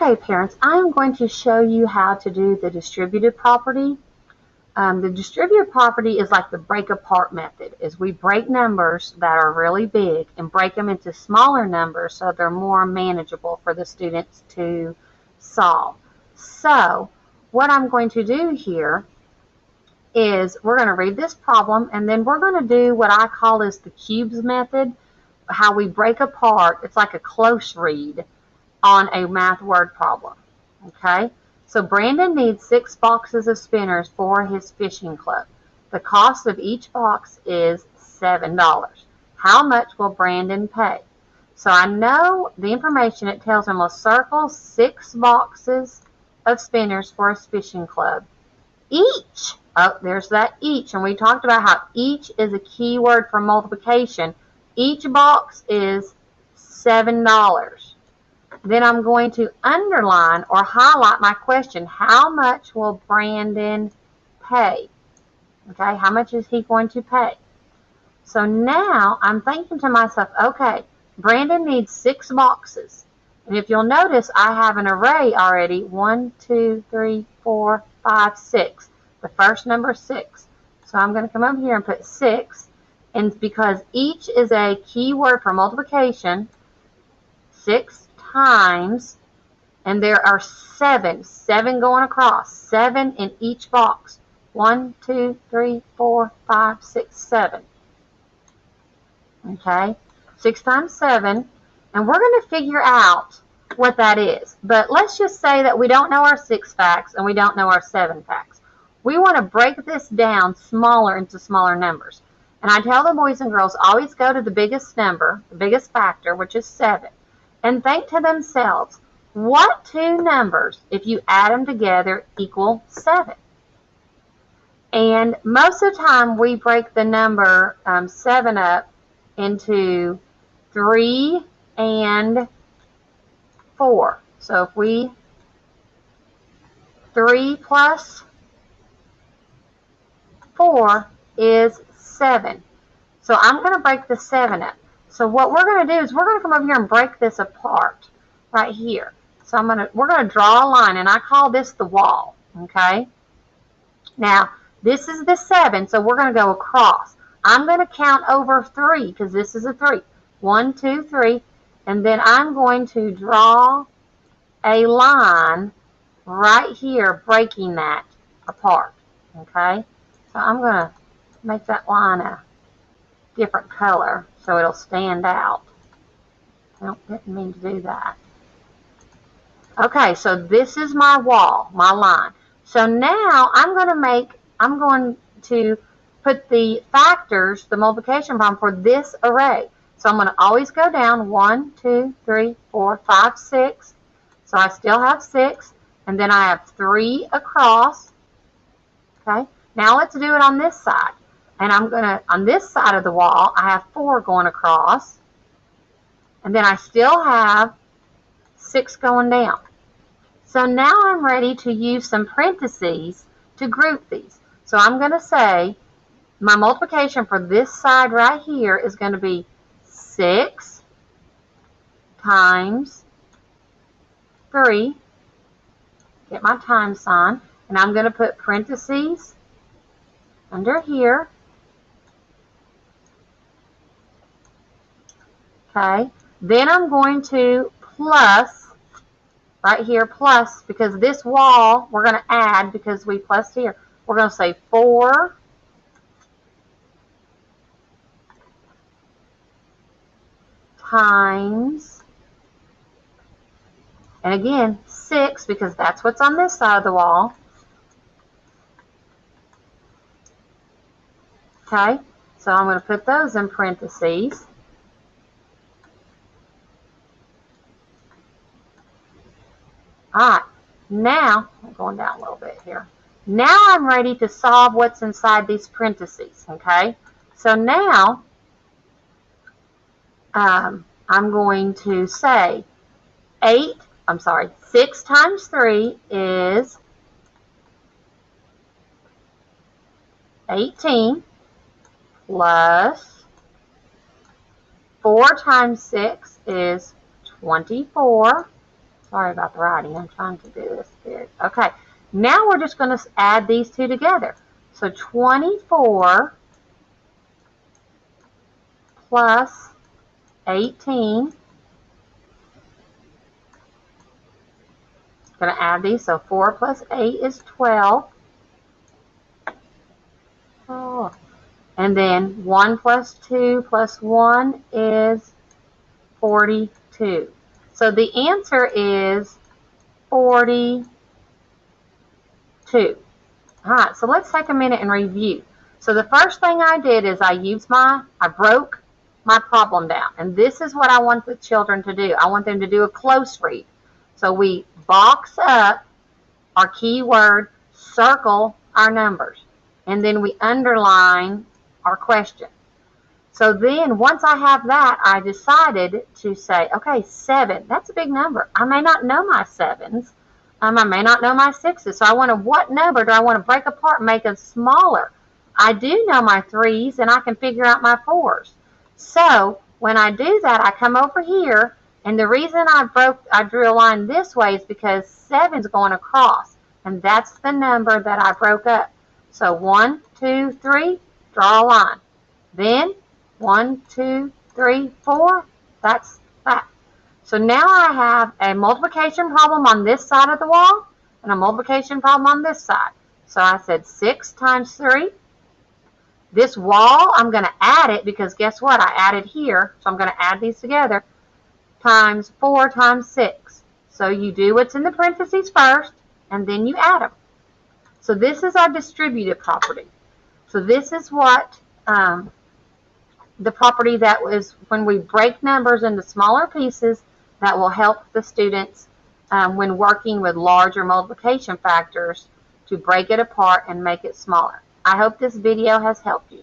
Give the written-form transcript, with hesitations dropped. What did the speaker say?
Okay, parents, I'm going to show you how to do the distributive property. The distributive property is like the break apart method, is we break numbers that are really big and break them into smaller numbers so they're more manageable for the students to solve. So what I'm going to do here is we're going to read this problem, and then we're going to do what I call is the cubes method, how we break apart. It's like a close read on a math word problem. Okay, so Brandon needs 6 boxes of spinners for his fishing club. The cost of each box is $7. How much will Brandon pay? So I know the information it tells him will circle 6 boxes of spinners for his fishing club. Each, oh, there's that each, and we talked about how each is a key word for multiplication. Each box is $7. Then I'm going to underline or highlight my question. How much will Brandon pay? Okay, how much is he going to pay? So now I'm thinking to myself, okay, Brandon needs 6 boxes. And if you'll notice, I have an array already. 1, 2, 3, 4, 5, 6. The first number is 6. So I'm going to come up here and put 6. And because each is a key word for multiplication, 6 times, and there are 7 going across, 7 in each box. 1, 2, 3, 4, 5, 6, 7. Okay, 6 times 7, and we're going to figure out what that is. But let's just say that we don't know our 6 facts and we don't know our 7 facts. We want to break this down smaller into smaller numbers. And I tell the boys and girls, always go to the biggest number, the biggest factor, which is 7. And think to themselves, what 2 numbers, if you add them together, equal 7? And most of the time, we break the number 7 up into 3 and 4. So if 3 plus 4 is 7. So I'm going to break the 7 up. So what we're going to do is we're going to come over here and break this apart right here. So we're going to draw a line, and I call this the wall. Okay. Now this is the 7, so we're going to go across. I'm going to count over 3 because this is a 3. 1, 2, 3, and then I'm going to draw a line right here, breaking that apart. Okay. So I'm going to make that line a different color so it'll stand out. I didn't mean to do that. Okay, so this is my wall, my line. So now I'm going to put the factors, the multiplication problem for this array. So I'm going to always go down 1, 2, 3, 4, 5, 6. So I still have 6, and then I have 3 across. Okay, now let's do it on this side. And I'm going to, on this side of the wall, I have 4 going across. And then I still have 6 going down. So now I'm ready to use some parentheses to group these. So I'm going to say my multiplication for this side right here is going to be 6 times 3. Get my times sign. And I'm going to put parentheses under here. Okay, then I'm going to plus, right here, plus, because this wall we're going to add because we plus here. We're going to say 4 times, and again, 6, because that's what's on this side of the wall. Okay, so I'm going to put those in parentheses. Alright, now, I'm going down a little bit here. Now I'm ready to solve what's inside these parentheses, okay? So now, I'm going to say 6 times 3 is 18, plus 4 times 6 is 24, Sorry about the writing. I'm trying to do this good. Okay. Now we're just going to add these two together. So 24 plus 18. Going to add these. So 4 plus 8 is 12. Oh. And then 1 plus 2 plus 1 is 42. So the answer is 42. All right, so let's take a minute and review. So the first thing I did is I broke my problem down. And this is what I want the children to do. I want them to do a close read. So we box up our keyword, circle our numbers, and then we underline our question. So then once I have that, I decided to say, okay, 7, that's a big number. I may not know my 7s. I may not know my 6s. So what number do I want to break apart and make them smaller? I do know my 3s, and I can figure out my 4s. So when I do that, I come over here, and the reason I drew a line this way is because 7's going across, and that's the number that I broke up. So 1, 2, 3, draw a line. Then 1, 2, 3, 4, that's that. So now I have a multiplication problem on this side of the wall and a multiplication problem on this side. So I said 6 times 3. This wall, I'm going to add it because guess what? I added here, so I'm going to add these together, times 4 times 6. So you do what's in the parentheses first, and then you add them. So this is our distributive property. So this is what the property that was when we break numbers into smaller pieces that will help the students when working with larger multiplication factors to break it apart and make it smaller. I hope this video has helped you.